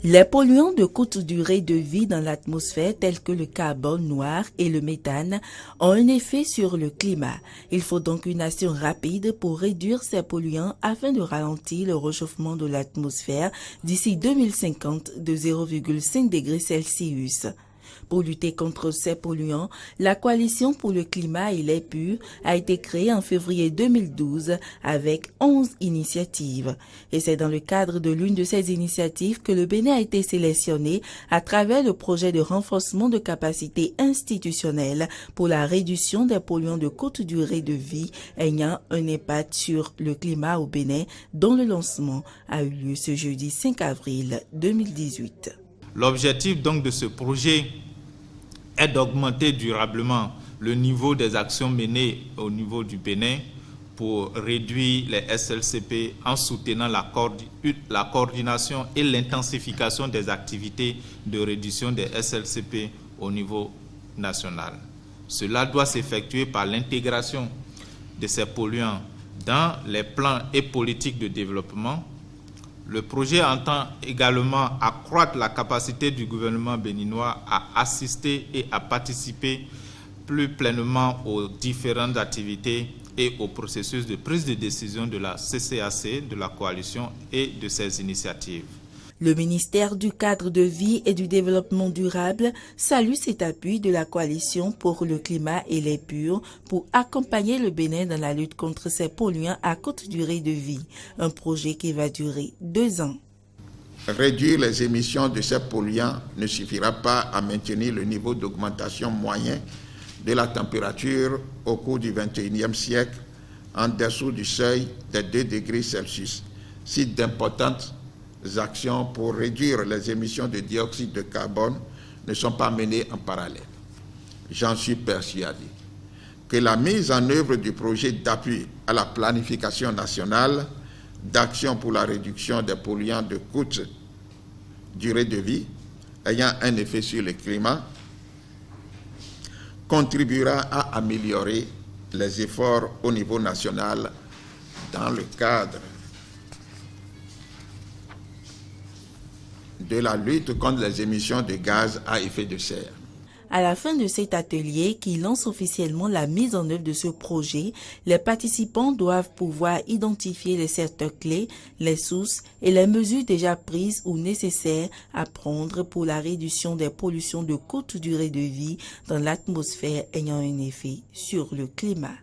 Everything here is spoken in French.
Les polluants de courte durée de vie dans l'atmosphère tels que le carbone noir et le méthane ont un effet sur le climat. Il faut donc une action rapide pour réduire ces polluants afin de ralentir le réchauffement de l'atmosphère d'ici 2050 de 0,5 degrés Celsius. Pour lutter contre ces polluants, la Coalition pour le climat et l'air pur a été créée en février 2012 avec 11 initiatives. Et c'est dans le cadre de l'une de ces initiatives que le Bénin a été sélectionné à travers le projet de renforcement de capacité institutionnelle pour la réduction des polluants de courte durée de vie ayant un impact sur le climat au Bénin, dont le lancement a eu lieu ce jeudi 5 avril 2018. L'objectif donc de ce projet est d'augmenter durablement le niveau des actions menées au niveau du Bénin pour réduire les SLCP en soutenant la coordination et l'intensification des activités de réduction des SLCP au niveau national. Cela doit s'effectuer par l'intégration de ces polluants dans les plans et politiques de développement. Le projet entend également accroître la capacité du gouvernement béninois à assister et à participer plus pleinement aux différentes activités et au processus de prise de décision de la CCAC, de la coalition et de ses initiatives. Le ministère du Cadre de vie et du Développement durable salue cet appui de la Coalition pour le climat et l'air pur pour accompagner le Bénin dans la lutte contre ces polluants à courte durée de vie, un projet qui va durer 2 ans. Réduire les émissions de ces polluants ne suffira pas à maintenir le niveau d'augmentation moyen de la température au cours du XXIe siècle en dessous du seuil des 2 degrés Celsius. Si d'importantes actions pour réduire les émissions de dioxyde de carbone ne sont pas menées en parallèle. J'en suis persuadé que la mise en œuvre du projet d'appui à la planification nationale d'action pour la réduction des polluants de courte durée de vie ayant un effet sur le climat contribuera à améliorer les efforts au niveau national dans le cadre de la lutte contre les émissions de gaz à effet de serre. À la fin de cet atelier qui lance officiellement la mise en œuvre de ce projet, les participants doivent pouvoir identifier les secteurs clés, les sources et les mesures déjà prises ou nécessaires à prendre pour la réduction des pollutions de courte durée de vie dans l'atmosphère ayant un effet sur le climat.